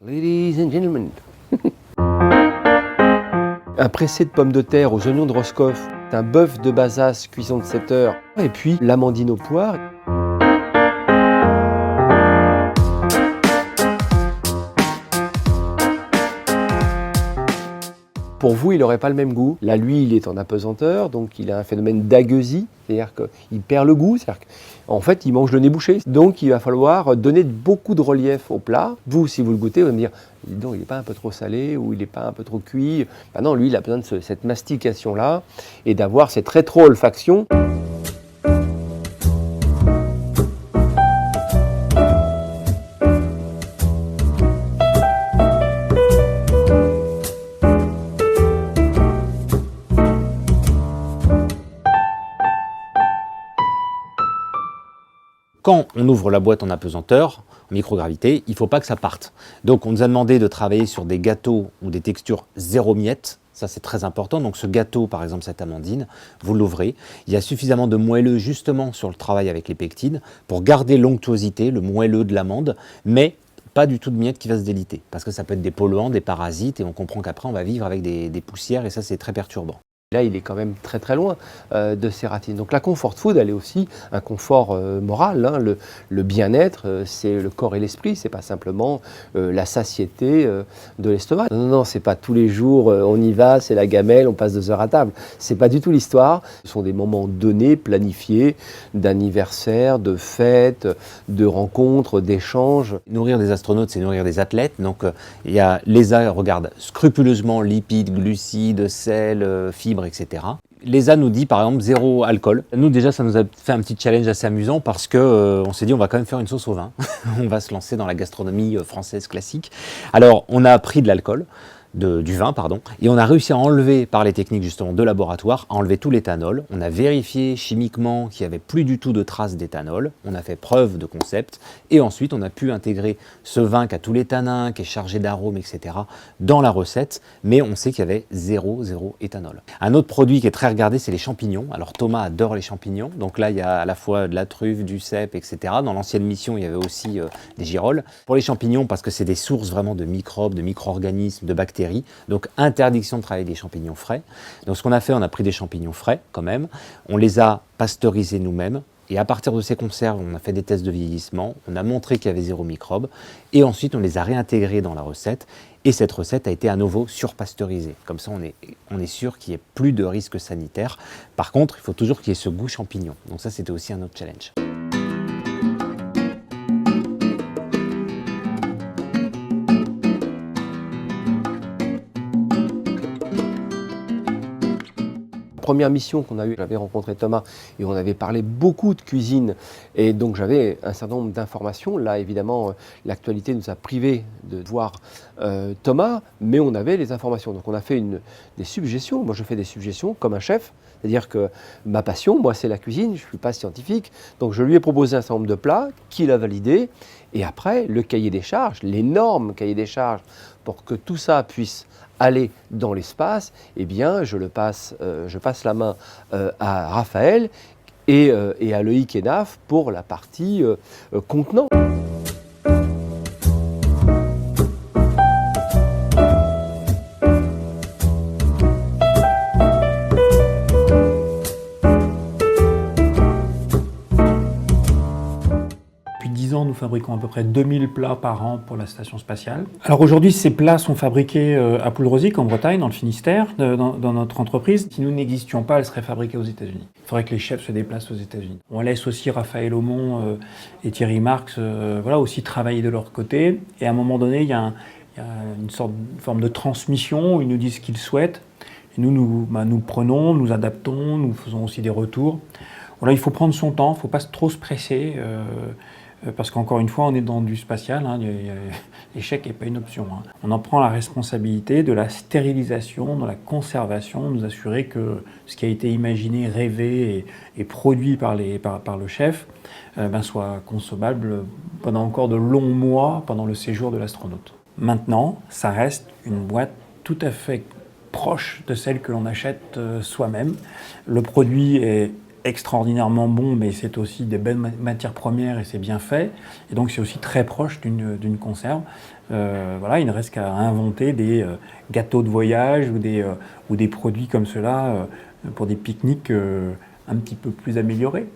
Ladies and gentlemen. Un pressé de pommes de terre aux oignons de Roscoff, un bœuf de Bazas cuisson de 7 heures, et puis l'amandine aux poires. Pour vous, il n'aurait pas le même goût. Là, lui, il est en apesanteur, donc il a un phénomène d'agueusie, c'est-à-dire qu'il perd le goût, c'est-à-dire qu'en fait, il mange le nez bouché. Donc, il va falloir donner beaucoup de relief au plat. Vous, si vous le goûtez, vous allez me dire, dis donc, il n'est pas un peu trop salé ou il n'est pas un peu trop cuit. Ben non, lui, il a besoin de cette mastication-là et d'avoir cette rétro-olfaction. Quand on ouvre la boîte en apesanteur, en microgravité, il ne faut pas que ça parte. Donc on nous a demandé de travailler sur des gâteaux ou des textures zéro miette. Ça, c'est très important. Donc ce gâteau, par exemple cette amandine, vous l'ouvrez. Il y a suffisamment de moelleux justement sur le travail avec les pectines pour garder l'onctuosité, le moelleux de l'amande, mais pas du tout de miettes qui va se déliter. Parce que ça peut être des polluants, des parasites, et on comprend qu'après on va vivre avec des poussières, et ça c'est très perturbant. Là, il est quand même très très loin de Cératine. Donc la comfort food, elle est aussi un confort moral. Hein. Le bien-être, c'est le corps et l'esprit. C'est pas simplement la satiété de l'estomac. Non, non, non, c'est pas tous les jours. On y va, c'est la gamelle, on passe 2 heures à table. C'est pas du tout l'histoire. Ce sont des moments donnés, planifiés, d'anniversaire, de fêtes, de rencontres, d'échanges. Nourrir des astronautes, c'est nourrir des athlètes. Donc l'ESA regarde scrupuleusement lipides, glucides, sel, fibres, etc. L'ESA nous dit par exemple 0 alcool. Nous déjà ça nous a fait un petit challenge assez amusant parce que on s'est dit on va quand même faire une sauce au vin. On va se lancer dans la gastronomie française classique. Alors on a pris de l'alcool. Du vin, pardon, et on a réussi à enlever, par les techniques justement de laboratoire, à enlever tout l'éthanol. On a vérifié chimiquement qu'il n'y avait plus du tout de traces d'éthanol, on a fait preuve de concept, et ensuite on a pu intégrer ce vin qui a tous les tanins, qui est chargé d'arômes, etc., dans la recette, mais on sait qu'il y avait zéro éthanol. Un autre produit qui est très regardé, c'est les champignons. Alors Thomas adore les champignons, donc là il y a à la fois de la truffe, du cèpe, etc. Dans l'ancienne mission, il y avait aussi des girolles. Pour les champignons, parce que c'est des sources vraiment de microbes, de micro-organismes, de bactéries, donc interdiction de travailler des champignons frais. Donc ce qu'on a fait, on a pris des champignons frais quand même, on les a pasteurisés nous-mêmes, et à partir de ces conserves, on a fait des tests de vieillissement, on a montré qu'il y avait 0 microbes, et ensuite on les a réintégrés dans la recette, et cette recette a été à nouveau surpasteurisée. Comme ça, on est sûr qu'il n'y ait plus de risque sanitaire. Par contre, il faut toujours qu'il y ait ce goût champignon. Donc ça, c'était aussi un autre challenge. Première mission qu'on a eue, j'avais rencontré Thomas et on avait parlé beaucoup de cuisine et donc j'avais un certain nombre d'informations. Là évidemment l'actualité nous a privés de voir Thomas, mais on avait les informations. Donc on a fait des suggestions. Moi je fais des suggestions comme un chef, c'est-à-dire que ma passion, moi c'est la cuisine, je ne suis pas scientifique. Donc je lui ai proposé un certain nombre de plats qu'il a validés et après le cahier des charges, l'énorme cahier des charges pour que tout ça puisse aller dans l'espace, eh bien, je passe la main à Raphaël et à Loïc Hénaf pour la partie contenant. Nous fabriquons à peu près 2000 plats par an pour la station spatiale. Alors aujourd'hui, ces plats sont fabriqués à Poulrosic, en Bretagne, dans le Finistère, dans notre entreprise. Si nous n'existions pas, elles seraient fabriquées aux États-Unis. Il faudrait que les chefs se déplacent aux États-Unis. On laisse aussi Raphaël Aumont et Thierry Marx aussi travailler de leur côté. Et à un moment donné, il y a une forme de transmission où ils nous disent ce qu'ils souhaitent. Et nous prenons, nous adaptons, nous faisons aussi des retours. Voilà, il faut prendre son temps, il ne faut pas trop se presser. Parce qu'encore une fois, on est dans du spatial, hein, l'échec n'est pas une option. Hein. On en prend la responsabilité de la stérilisation, de la conservation, nous assurer que ce qui a été imaginé, rêvé et produit par le chef soit consommable pendant encore de longs mois pendant le séjour de l'astronaute. Maintenant, ça reste une boîte tout à fait proche de celle que l'on achète soi-même. Le produit est extraordinairement bon, mais c'est aussi des belles matières premières et c'est bien fait. Et donc c'est aussi très proche d'une conserve. Voilà, il ne reste qu'à inventer des gâteaux de voyage ou des produits comme cela pour des pique-niques un petit peu plus améliorés.